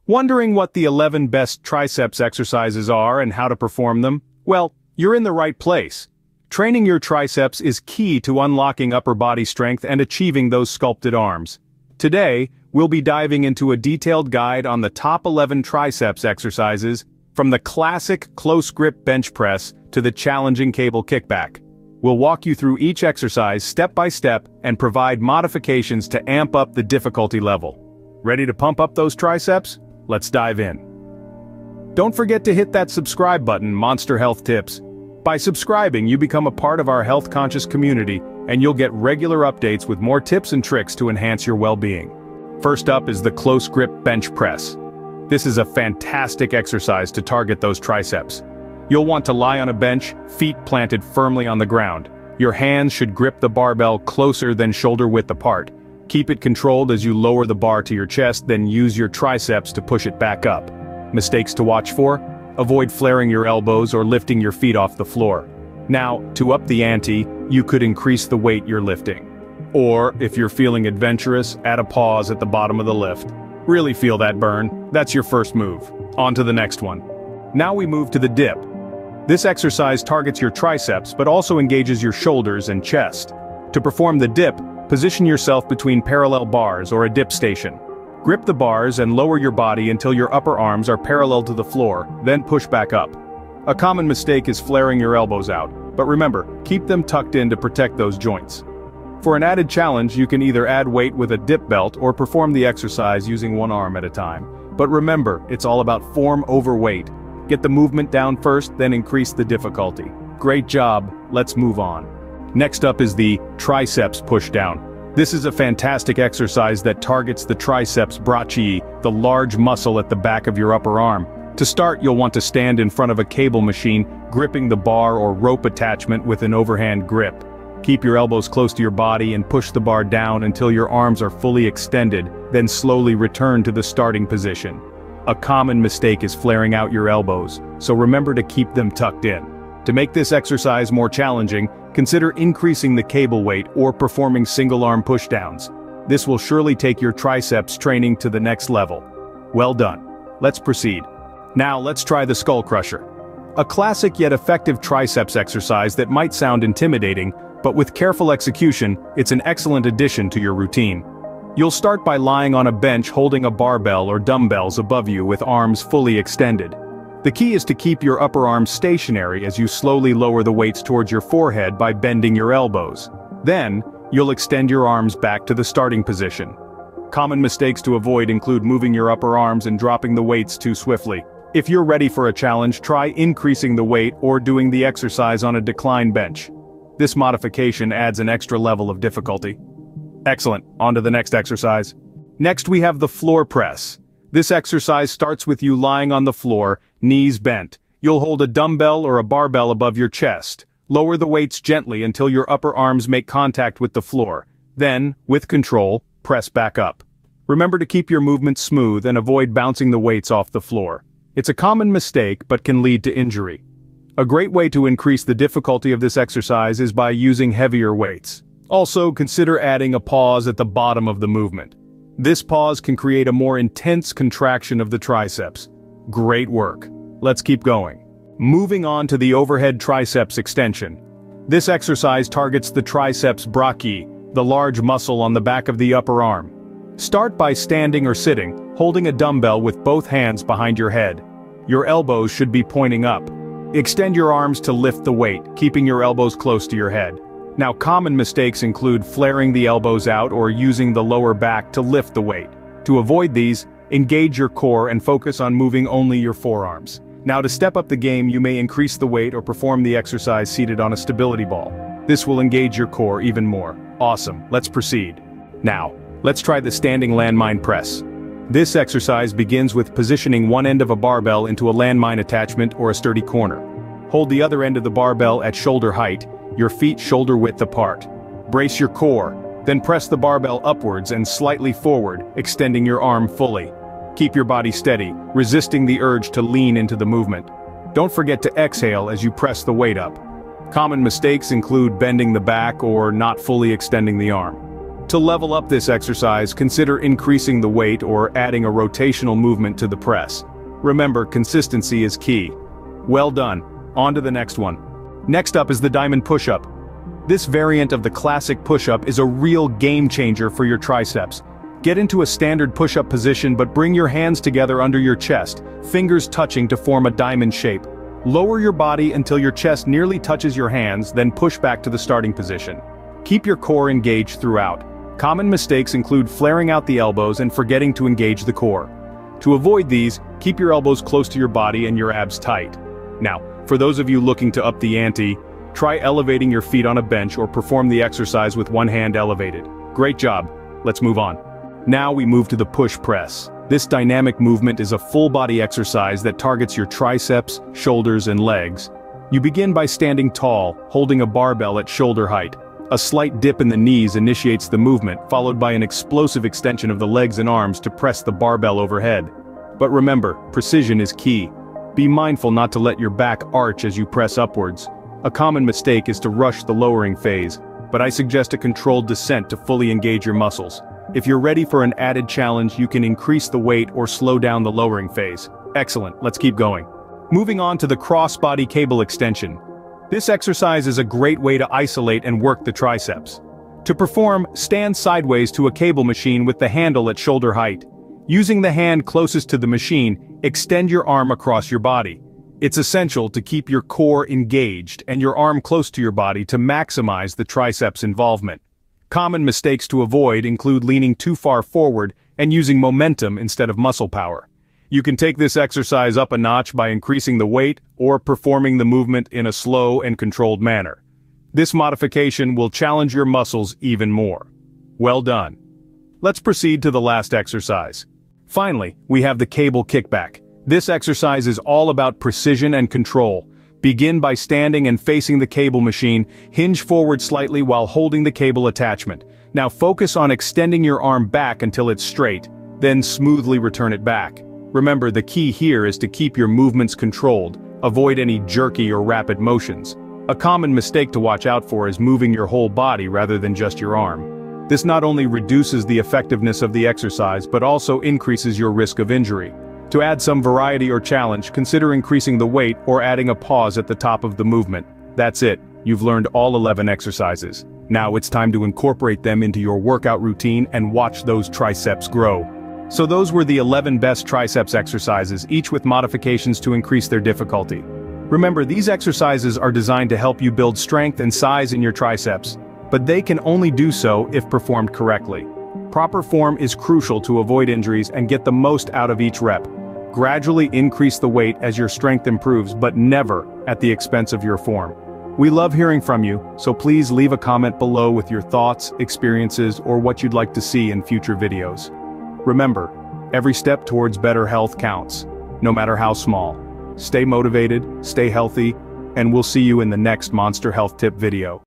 Wondering what the 11 best triceps exercises are and how to perform them? Well, you're in the right place. Training your triceps is key to unlocking upper body strength and achieving those sculpted arms. Today, we'll be diving into a detailed guide on the top 11 triceps exercises, from the classic close grip bench press to the challenging cable kickback. We'll walk you through each exercise step by step and provide modifications to amp up the difficulty level. Ready to pump up those triceps? Let's dive in. Don't forget to hit that subscribe button, Monster Health Tips. By subscribing, you become a part of our health-conscious community, and you'll get regular updates with more tips and tricks to enhance your well-being. First up is the close grip bench press. This is a fantastic exercise to target those triceps. You'll want to lie on a bench, feet planted firmly on the ground. Your hands should grip the barbell closer than shoulder width apart. Keep it controlled as you lower the bar to your chest, then use your triceps to push it back up. Mistakes to watch for? Avoid flaring your elbows or lifting your feet off the floor. Now, to up the ante, you could increase the weight you're lifting. Or, if you're feeling adventurous, add a pause at the bottom of the lift. Really feel that burn? That's your first move. On to the next one. Now we move to the dip. This exercise targets your triceps but also engages your shoulders and chest. To perform the dip, position yourself between parallel bars or a dip station. Grip the bars and lower your body until your upper arms are parallel to the floor, then push back up. A common mistake is flaring your elbows out, but remember, keep them tucked in to protect those joints. For an added challenge, you can either add weight with a dip belt or perform the exercise using one arm at a time. But remember, it's all about form over weight. Get the movement down first, then increase the difficulty. Great job, let's move on. Next up is the triceps pushdown. This is a fantastic exercise that targets the triceps brachii, the large muscle at the back of your upper arm. To start, you'll want to stand in front of a cable machine, gripping the bar or rope attachment with an overhand grip. Keep your elbows close to your body and push the bar down until your arms are fully extended, then slowly return to the starting position. A common mistake is flaring out your elbows, so remember to keep them tucked in. To make this exercise more challenging, consider increasing the cable weight or performing single-arm pushdowns. This will surely take your triceps training to the next level. Well done. Let's proceed. Now let's try the skull crusher. A classic yet effective triceps exercise that might sound intimidating, but with careful execution, it's an excellent addition to your routine. You'll start by lying on a bench holding a barbell or dumbbells above you with arms fully extended. The key is to keep your upper arms stationary as you slowly lower the weights towards your forehead by bending your elbows. Then, you'll extend your arms back to the starting position. Common mistakes to avoid include moving your upper arms and dropping the weights too swiftly. If you're ready for a challenge, try increasing the weight or doing the exercise on a decline bench. This modification adds an extra level of difficulty. Excellent, on to the next exercise. Next we have the floor press. This exercise starts with you lying on the floor, knees bent. You'll hold a dumbbell or a barbell above your chest. Lower the weights gently until your upper arms make contact with the floor. Then, with control, press back up. Remember to keep your movements smooth and avoid bouncing the weights off the floor. It's a common mistake but can lead to injury. A great way to increase the difficulty of this exercise is by using heavier weights. Also, consider adding a pause at the bottom of the movement. This pause can create a more intense contraction of the triceps. Great work. Let's keep going. Moving on to the overhead triceps extension. This exercise targets the triceps brachii, the large muscle on the back of the upper arm. Start by standing or sitting, holding a dumbbell with both hands behind your head. Your elbows should be pointing up. Extend your arms to lift the weight, keeping your elbows close to your head. Now, common mistakes include flaring the elbows out or using the lower back to lift the weight. To avoid these, engage your core and focus on moving only your forearms. Now, to step up the game, you may increase the weight or perform the exercise seated on a stability ball. This will engage your core even more. Awesome, let's proceed. Now, let's try the standing landmine press. This exercise begins with positioning one end of a barbell into a landmine attachment or a sturdy corner. Hold the other end of the barbell at shoulder height, your feet shoulder width apart. Brace your core, then press the barbell upwards and slightly forward, extending your arm fully. Keep your body steady, resisting the urge to lean into the movement. Don't forget to exhale as you press the weight up. Common mistakes include bending the back or not fully extending the arm. To level up this exercise, consider increasing the weight or adding a rotational movement to the press. Remember, consistency is key. Well done. On to the next one. Next up is the diamond push-up. This variant of the classic push-up is a real game changer for your triceps. Get into a standard push-up position but bring your hands together under your chest, fingers touching to form a diamond shape. Lower your body until your chest nearly touches your hands, then push back to the starting position. Keep your core engaged throughout. Common mistakes include flaring out the elbows and forgetting to engage the core. To avoid these, keep your elbows close to your body and your abs tight. Now, for those of you looking to up the ante, try elevating your feet on a bench or perform the exercise with one hand elevated. Great job. Let's move on. Now we move to the push press. This dynamic movement is a full-body exercise that targets your triceps, shoulders, and legs. You begin by standing tall, holding a barbell at shoulder height. A slight dip in the knees initiates the movement, followed by an explosive extension of the legs and arms to press the barbell overhead. But remember, precision is key. Be mindful not to let your back arch as you press upwards. A common mistake is to rush the lowering phase, but I suggest a controlled descent to fully engage your muscles. If you're ready for an added challenge, you can increase the weight or slow down the lowering phase. Excellent, let's keep going. Moving on to the crossbody cable extension. This exercise is a great way to isolate and work the triceps. To perform, stand sideways to a cable machine with the handle at shoulder height. Using the hand closest to the machine, extend your arm across your body. It's essential to keep your core engaged and your arm close to your body to maximize the triceps involvement. Common mistakes to avoid include leaning too far forward and using momentum instead of muscle power. You can take this exercise up a notch by increasing the weight or performing the movement in a slow and controlled manner. This modification will challenge your muscles even more. Well done. Let's proceed to the last exercise. Finally, we have the cable kickback. This exercise is all about precision and control. Begin by standing and facing the cable machine, hinge forward slightly while holding the cable attachment. Now focus on extending your arm back until it's straight, then smoothly return it back. Remember, the key here is to keep your movements controlled, avoid any jerky or rapid motions. A common mistake to watch out for is moving your whole body rather than just your arm. This not only reduces the effectiveness of the exercise but also increases your risk of injury. To add some variety or challenge, consider increasing the weight or adding a pause at the top of the movement. That's it, you've learned all 11 exercises. Now it's time to incorporate them into your workout routine and watch those triceps grow. So those were the 11 best triceps exercises, each with modifications to increase their difficulty. Remember, these exercises are designed to help you build strength and size in your triceps, but they can only do so if performed correctly. Proper form is crucial to avoid injuries and get the most out of each rep. Gradually increase the weight as your strength improves, but never at the expense of your form. We love hearing from you, so please leave a comment below with your thoughts, experiences, or what you'd like to see in future videos. Remember, every step towards better health counts, no matter how small. Stay motivated, stay healthy, and we'll see you in the next Monster Health Tip video.